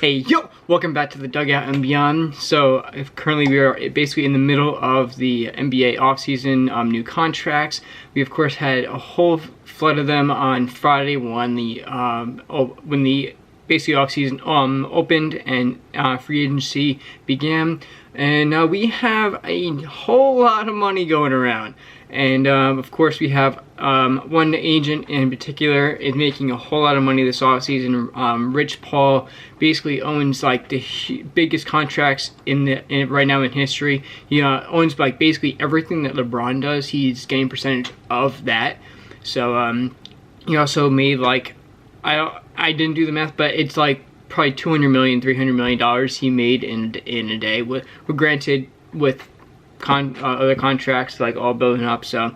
Hey, yo! Welcome back to the Dugout and Beyond. So, currently we are basically in the middle of the NBA offseason, new contracts. We, of course, had a whole flood of them on Friday when the basically offseason opened and free agency began. And we have a whole lot of money going around. And of course, we have one agent in particular is making a whole lot of money this offseason. Rich Paul basically owns like the biggest contracts right now in history. He owns like basically everything that LeBron does. He's getting percentage of that. So he also made like I didn't do the math, but it's like probably $200 million, $300 million he made in a day. Granted, with other contracts like all building up. So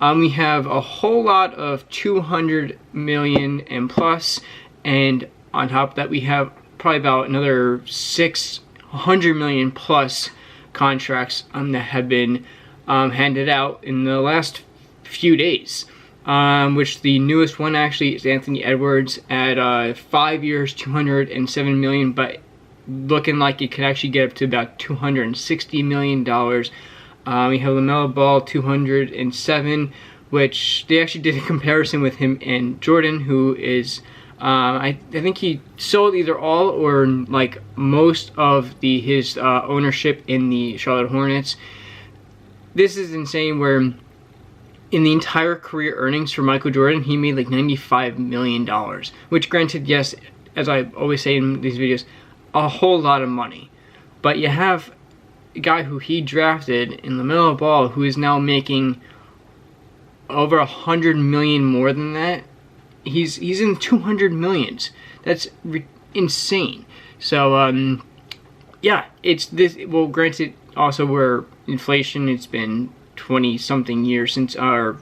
we have a whole lot of 200 million and plus, and on top of that we have probably about another 600 million plus contracts that have been handed out in the last few days, which the newest one actually is Anthony Edwards at 5 years, 207 million, but looking like it could actually get up to about $260 million. We have LaMelo Ball, 207, which they actually did a comparison with him and Jordan, who is, I think he sold either all or like most of his ownership in the Charlotte Hornets. This is insane, where in the entire career earnings for Michael Jordan, he made like $95 million, which granted, yes, as I always say in these videos, a whole lot of money. But you have a guy who he drafted in LaMelo Ball who is now making over 100 million more than that. He's in 200 millions. That's insane. So yeah, it's this. Well, granted, also where inflation, it's been 20 something years since about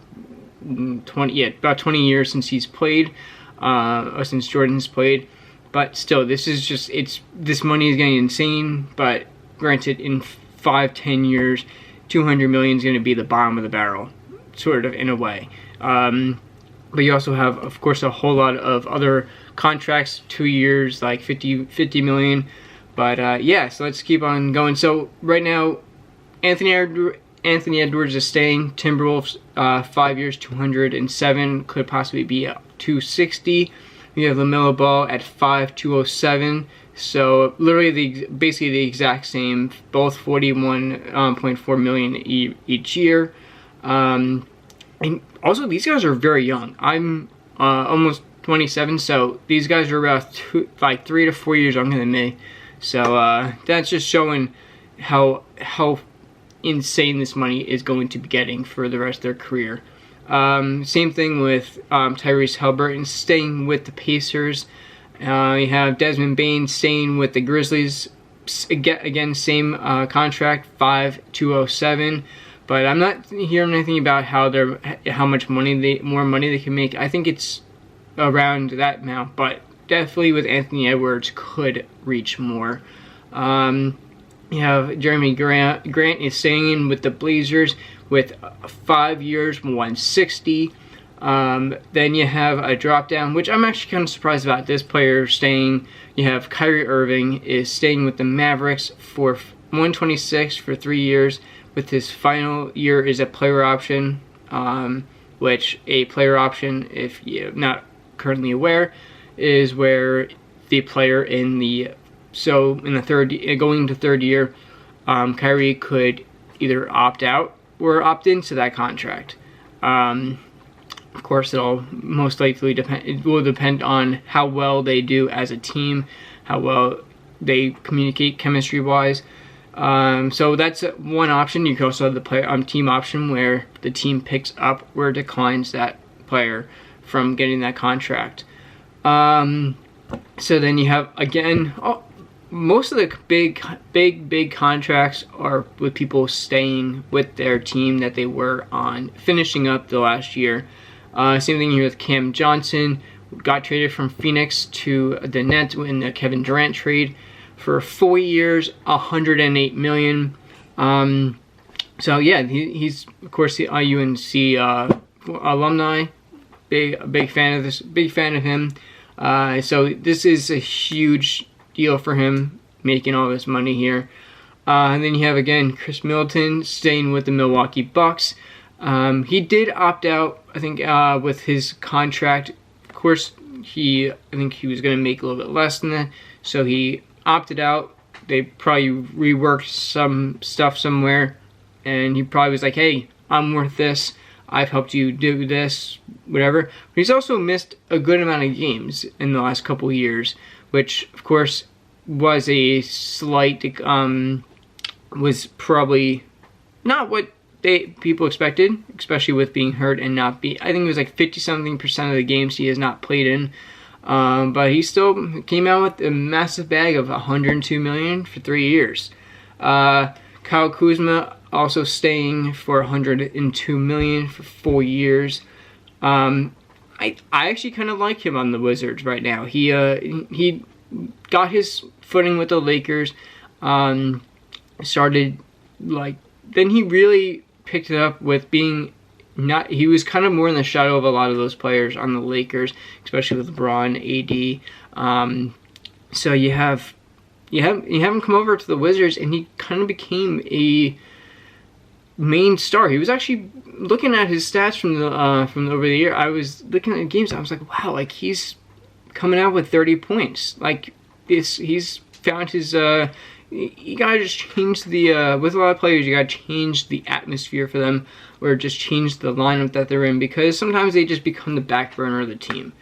20 years since he's played, or since Jordan's played. But still, this money is getting insane. But granted, in 5-10 years, 200 million is going to be the bottom of the barrel, sort of, in a way. But you also have, of course, a whole lot of other contracts, 2 years, like 50 million. But yeah, so let's keep on going. So right now, Anthony Edwards is staying. Timberwolves, 5 years, 207, could possibly be up 260. You have LaMelo Ball at 5, 207. So literally basically the exact same, both 41.4 million each year. And also, these guys are very young. I'm almost 27, so these guys are about 3 to 4 years younger than me. So that's just showing how insane this money is going to be getting for the rest of their career. Same thing with Tyrese Haliburton staying with the Pacers. You have Desmond Bane staying with the Grizzlies. Again, same contract, 5, 207. But I'm not hearing anything about how much money more money they can make. I think it's around that amount, but definitely with Anthony Edwards could reach more. You have Jeremy Grant is staying with the Blazers with 5 years, 160. Then you have a drop down, which I'm actually kind of surprised about this player staying. You have Kyrie Irving is staying with the Mavericks for 126 for 3 years, with his final year is a player option, which a player option, if you're not currently aware, is where the player in the going into third year, Kyrie could either opt out or opt into that contract. Of course, it'll most likely it will depend on how well they do as a team, how well they communicate chemistry-wise. So that's one option. You can also have the team option, where the team picks up or declines that player from getting that contract. So then you have, again, most of the big contracts are with people staying with their team that they were on, finishing up the last year. Same thing here with Cam Johnson. Got traded from Phoenix to the Nets in the Kevin Durant trade for 4 years, 108 million. So yeah, he's of course the UNC alumni. Big fan of him. So this is a huge deal for him, making all this money here. And then you have, again, Chris Middleton staying with the Milwaukee Bucks. He did opt out, I think, with his contract. Of course, I think he was going to make a little bit less than that, so he opted out. They probably reworked some stuff somewhere, and he probably was like, hey, I'm worth this. I've helped you do this, whatever. But he's also missed a good amount of games in the last couple of years, which, of course, was a slight, was probably not what people expected, especially with being hurt and not be. I think it was like 50-something% of the games he has not played in. But he still came out with a massive bag of $102 million for 3 years. Kyle Kuzma also staying for $102 million for 4 years. I actually kind of like him on the Wizards right now. He got his footing with the Lakers. Started then he really picked it up with being not. He was kind of more in the shadow of a lot of those players on the Lakers, especially with LeBron, AD. So you have him come over to the Wizards, and he kind of became a main star. He was actually looking at his stats from over the year. I was looking at games. I was like, wow, like he's coming out with 30 points. Like he's found his. You gotta just change the with a lot of players. You gotta change the atmosphere for them, or just change the lineup that they're in, because sometimes they just become the back burner of the team,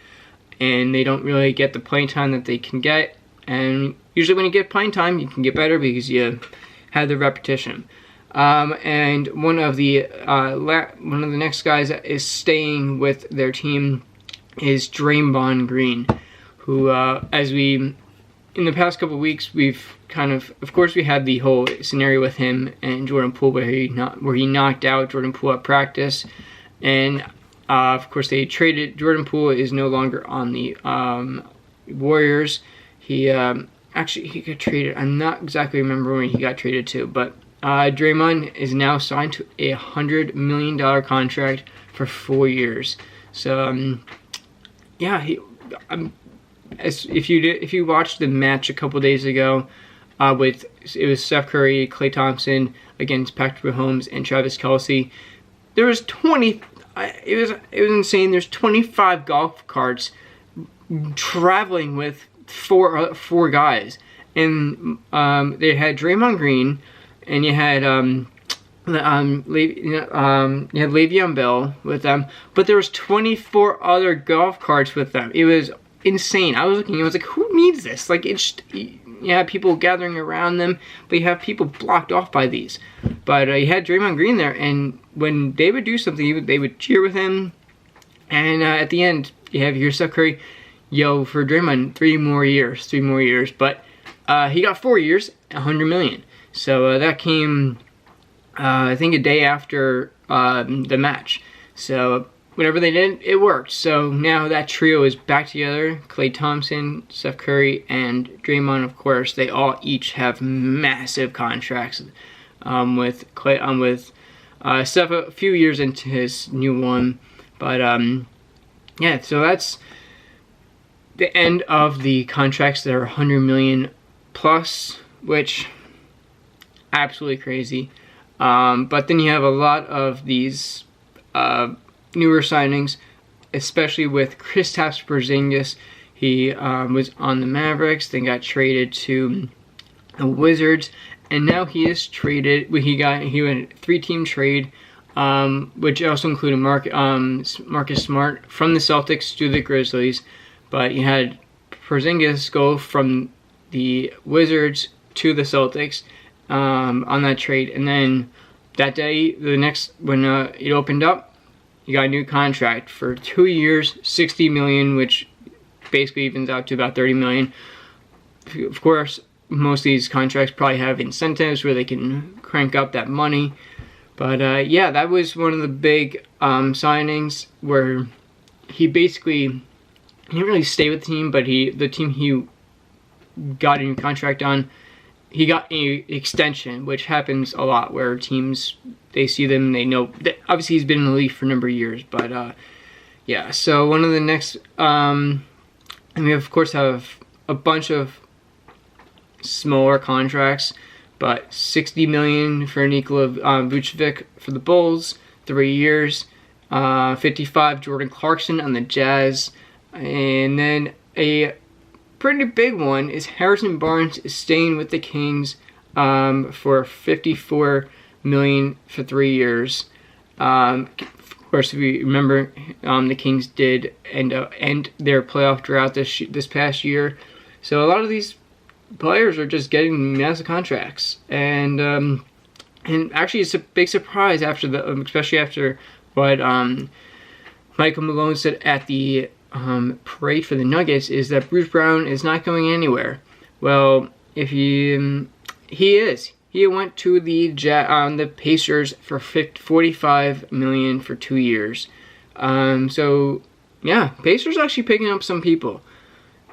and they don't really get the playing time that they can get. And usually, when you get playing time, you can get better because you have the repetition. And one of the next guys that is staying with their team is Draymond Green, who, in the past couple of weeks, we've of course, we had the whole scenario with him and Jordan Poole where he knocked out Jordan Poole at practice, and of course they traded. Jordan Poole is no longer on the Warriors. He got traded. I'm not exactly remembering where he got traded to, but Draymond is now signed to a $100 million contract for 4 years. So if you watched the match a couple days ago, it was Steph Curry, Klay Thompson against Patrick Mahomes and Travis Kelce. There was 20. It was insane. There's 25 golf carts traveling with four guys, and they had Draymond Green, and you had Le'Veon Bell with them, but there was 24 other golf carts with them. It was insane. I was looking, I was like, who needs this? Like, it's just, you have people gathering around them, but you have people blocked off by these. But you had Draymond Green there, and when they would do something, they would cheer with him. And at the end, you have your Steph Curry, for Draymond, 3 more years. But he got 4 years, $100 million. So that came, I think, a day after the match. So whatever they did, it worked. So now that trio is back together. Klay Thompson, Steph Curry, and Draymond, of course. They all each have massive contracts. With Klay, with Steph a few years into his new one. But yeah, so that's the end of the contracts that are 100 million plus, which absolutely crazy. But then you have a lot of these newer signings, especially with Kristaps Porzingis. He was on the Mavericks, then got traded to the Wizards, and now he is traded. He went a 3-team trade, which also included Marcus Smart from the Celtics to the Grizzlies. But you had Porzingis go from the Wizards to the Celtics on that trade, and then that day, when it opened up, you got a new contract for 2 years, $60 million, which basically evens out to about $30 million. Of course, most of these contracts probably have incentives where they can crank up that money. But yeah, that was one of the big signings where he basically didn't really stay with the team, but the team he got a new contract on, he got an extension, which happens a lot where teams, they see them, they know that obviously he's been in the league for a number of years. But yeah, so one of the next, and we of course have a bunch of smaller contracts, but $60 million for Nikola Vucevic for the Bulls, 3 years. 55 Jordan Clarkson on the Jazz, and then a pretty big one is Harrison Barnes is staying with the Kings for $54 million for 3 years. Of course, if you remember, the Kings did end their playoff drought this past year, so a lot of these players are just getting massive contracts, and actually it's a big surprise after especially after what Michael Malone said at the parade for the Nuggets, is that Bruce Brown is not going anywhere. Well, if he is. He went to the Pacers for $45 million for 2 years. So yeah, Pacers actually picking up some people.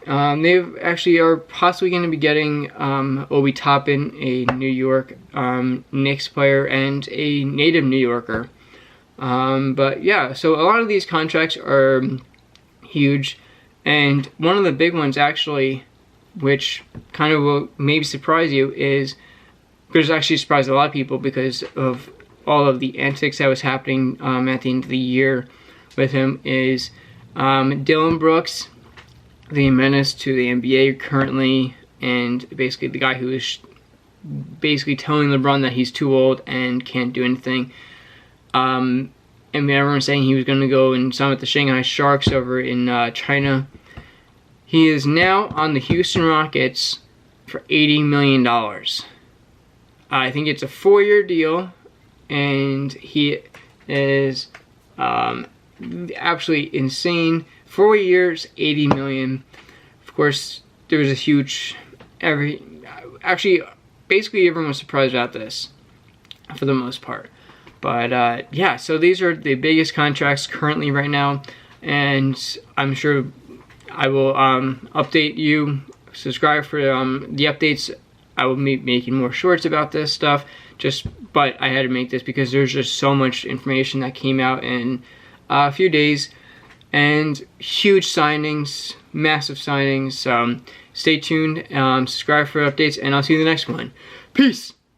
They actually are possibly going to be getting Obi Toppin, a New York Knicks player and a native New Yorker. But yeah, so a lot of these contracts are huge, and one of the big ones actually, which kind of will maybe surprise you, is because it actually surprised a lot of people because of all of the antics that was happening at the end of the year with him, is Dylan Brooks, the menace to the NBA currently, and basically the guy who is basically telling LeBron that he's too old and can't do anything. And everyone's saying he was going to go and sign with the Shanghai Sharks over in China. He is now on the Houston Rockets for $80 million. I think it's a 4-year deal, and he is absolutely insane. 4 years, $80 million. Of course, there was a huge, basically everyone was surprised about this, for the most part. But yeah, so these are the biggest contracts currently right now, and I'm sure I will update you. Subscribe for the updates. I will be making more shorts about this stuff. But I had to make this because there's just so much information that came out in a few days, and huge signings, massive signings. Stay tuned, subscribe for updates, and I'll see you in the next one. Peace!